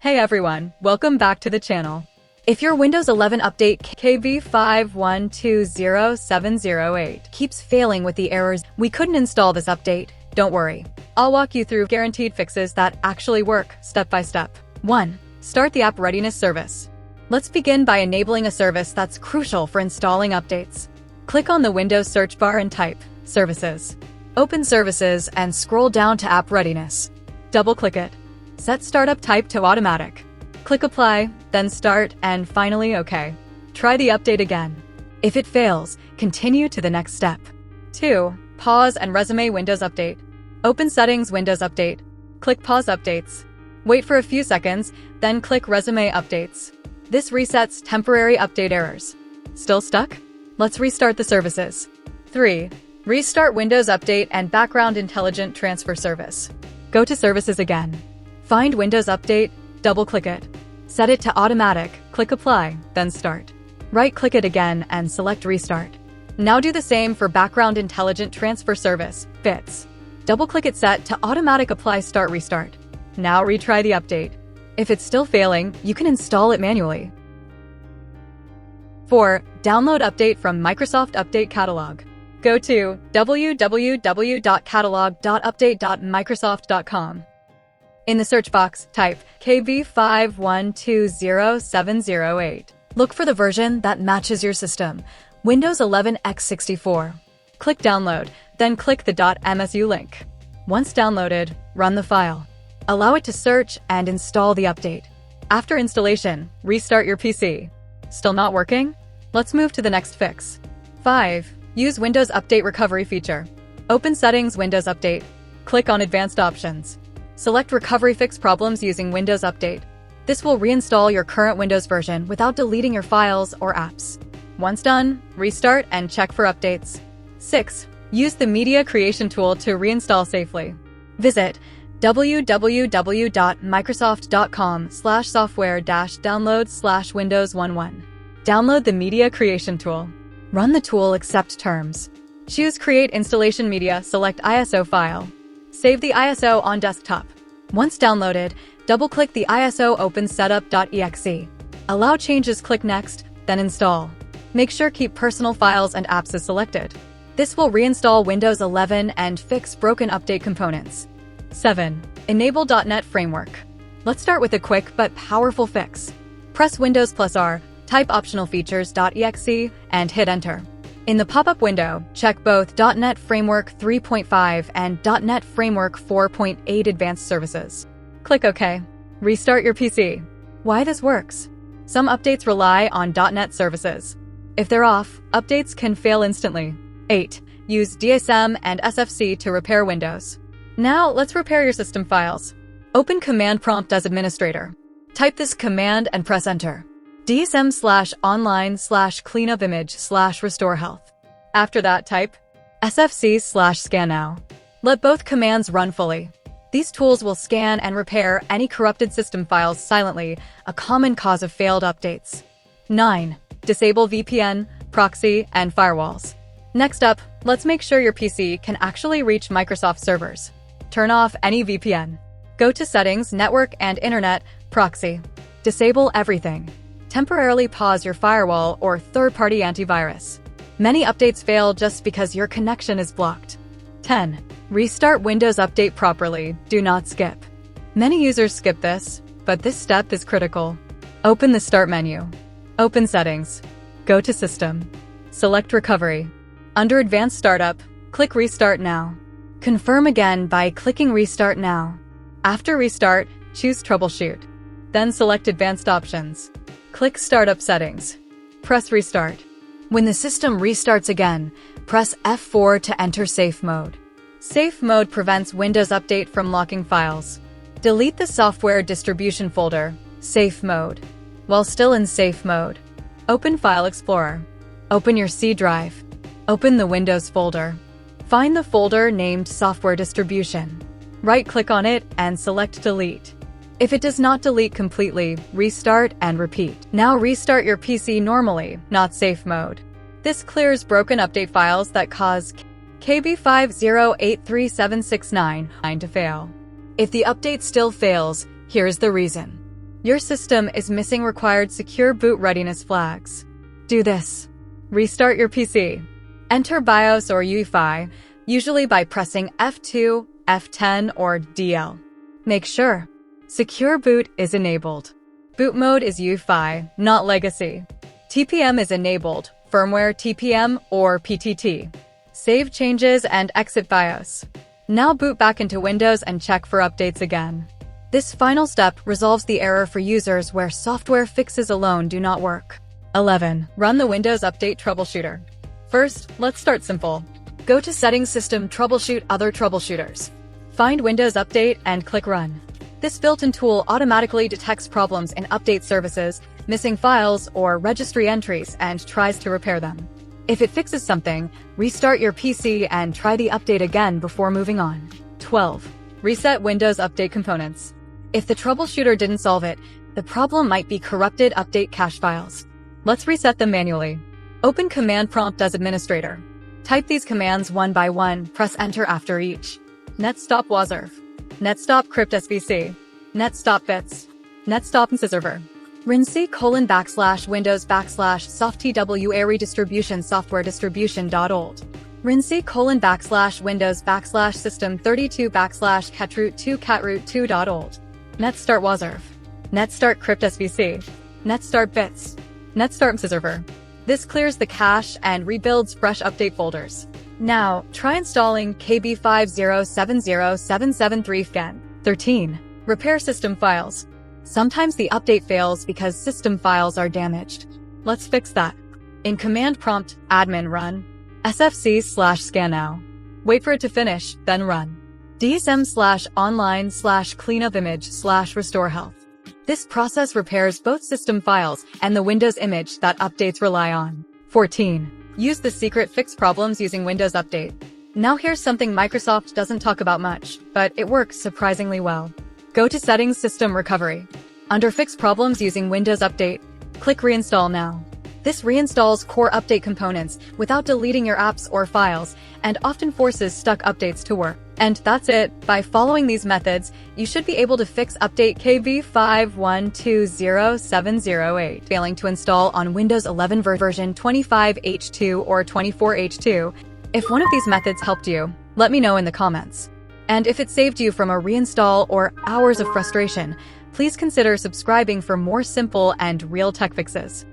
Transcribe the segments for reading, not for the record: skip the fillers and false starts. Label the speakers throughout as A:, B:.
A: Hey everyone, welcome back to the channel. If your Windows 11 update KB5120708 keeps failing with the errors, we couldn't install this update, don't worry. I'll walk you through guaranteed fixes that actually work, step by step. 1. Start the app readiness service. Let's begin by enabling a service that's crucial for installing updates. Click on the Windows search bar and type Services. Open Services and scroll down to App Readiness. Double-click it. Set Startup Type to Automatic. Click Apply, then Start, and finally OK. Try the update again. If it fails, continue to the next step. 2. Pause and resume Windows Update. Open Settings Windows Update. Click Pause Updates. Wait for a few seconds, then click Resume Updates. This resets temporary update errors. Still stuck? Let's restart the services. 3. Restart Windows Update and Background Intelligent Transfer Service. Go to Services again. Find Windows Update, double-click it. Set it to Automatic, click Apply, then Start. Right-click it again and select Restart. Now do the same for Background Intelligent Transfer Service, BITS. Double-click it set to Automatic Apply Start Restart. Now retry the update. If it's still failing, you can install it manually. 4. Download update from Microsoft Update Catalog. Go to www.catalog.update.microsoft.com. In the search box, type KB5120708. Look for the version that matches your system, Windows 11 x64. Click Download, then click the .msu link. Once downloaded, run the file. Allow it to search and install the update. After installation, restart your PC. Still not working? Let's move to the next fix. 5. Use Windows Update Recovery feature. Open Settings Windows Update. Click on Advanced Options. Select Recovery Fix Problems using Windows Update. This will reinstall your current Windows version without deleting your files or apps. Once done, restart and check for updates. 6. Use the Media Creation tool to reinstall safely. Visit www.microsoft.com/software-downloads/Windows11. Download the Media Creation tool. Run the tool, accept terms. Choose Create Installation Media, select ISO file. Save the ISO on desktop. Once downloaded, double-click the ISO open setup.exe. Allow changes, click Next, then Install. Make sure Keep Personal Files and Apps is selected. This will reinstall Windows 11 and fix broken update components. 7. Enable .NET Framework. Let's start with a quick but powerful fix. Press Windows+R, type optional features.exe, and hit Enter. In the pop-up window, check both .NET Framework 3.5 and .NET Framework 4.8 Advanced Services. Click OK. Restart your PC. Why this works? Some updates rely on .NET services. If they're off, updates can fail instantly. 8. Use DISM and SFC to repair Windows. Now, let's repair your system files. Open Command Prompt as administrator. Type this command and press Enter. DISM/online/cleanupimage/restore health. After that, type SFC/scannow. Let both commands run fully. These tools will scan and repair any corrupted system files silently, a common cause of failed updates. 9. Disable VPN, proxy, and firewalls. Next up, let's make sure your PC can actually reach Microsoft servers. Turn off any VPN. Go to Settings, Network and Internet, Proxy. Disable everything. Temporarily pause your firewall or third-party antivirus. Many updates fail just because your connection is blocked. 10. Restart Windows Update properly. Do not skip. Many users skip this, but this step is critical. Open the Start menu. Open Settings. Go to System. Select Recovery. Under Advanced Startup, click Restart Now. Confirm again by clicking Restart Now. After restart, choose Troubleshoot. Then select Advanced Options. Click Startup Settings. Press Restart. When the system restarts again, press F4 to enter Safe Mode. Safe Mode prevents Windows Update from locking files. Delete the Software Distribution folder, Safe Mode. While still in Safe Mode, open File Explorer. Open your C drive. Open the Windows folder. Find the folder named Software Distribution. Right-click on it and select Delete. If it does not delete completely, restart and repeat. Now restart your PC normally, not safe mode. This clears broken update files that cause KB5120708 to fail. If the update still fails, here's the reason. Your system is missing required secure boot readiness flags. Do this. Restart your PC. Enter BIOS or UEFI, usually by pressing F2, F10, or DL. Make sure Secure Boot is enabled. Boot mode is UEFI, not legacy. TPM is enabled, firmware TPM or PTT. Save changes and exit BIOS. Now boot back into Windows and check for updates again. This final step resolves the error for users where software fixes alone do not work. 11. Run the Windows Update Troubleshooter. First, let's start simple. Go to Settings, System, Troubleshoot, Other Troubleshooters. Find Windows Update and click Run. This built-in tool automatically detects problems in update services, missing files, or registry entries and tries to repair them. If it fixes something, restart your PC and try the update again before moving on. 12. Reset Windows Update Components. If the troubleshooter didn't solve it, the problem might be corrupted update cache files. Let's reset them manually. Open Command Prompt as administrator. Type these commands one by one, press Enter after each. netstop wazrf, netstop crypt svc, netstop bits, netstop server. rinc : Windows / softtwa redistribution software distribution.old. rinc : Windows / system 32 / catroot2 catroot2.old. netstart wazrf, netstart crypt svc, netstart bits, netstart server. This clears the cache and rebuilds fresh update folders. Now, try installing KB5120708 again. 13. Repair system files. Sometimes the update fails because system files are damaged. Let's fix that. In Command Prompt, admin run sfc/scan now. Wait for it to finish, then run DISM/online/cleanup image/restore health. This process repairs both system files and the Windows image that updates rely on. 14. Use the secret fix problems using Windows Update. Now here's something Microsoft doesn't talk about much, but it works surprisingly well. Go to Settings, System Recovery. Under Fix Problems using Windows Update, click Reinstall now. This reinstalls core update components without deleting your apps or files, and often forces stuck updates to work. And that's it. By following these methods, you should be able to fix update KB5120708 failing to install on Windows 11 version 25H2 or 24H2. If one of these methods helped you, let me know in the comments. And if it saved you from a reinstall or hours of frustration, please consider subscribing for more simple and real tech fixes.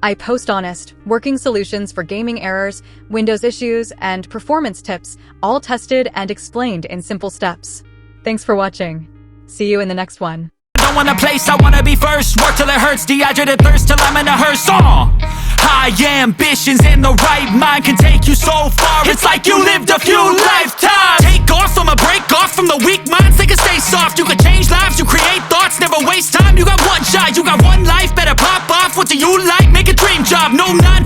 A: I post honest, working solutions for gaming errors, Windows issues, and performance tips, all tested and explained in simple steps. Thanks for watching. See you in the next one.
B: I want a place, I wanna be first. Work till it hurts, dehydrated thirst till I'm in a hearse. High ambitions and the right mind can take you so far. It's like you lived a few lifetimes. Take off from a break off from the weak minds. They can stay soft. You can change lives, you create thoughts, never waste time. You got one shot, you got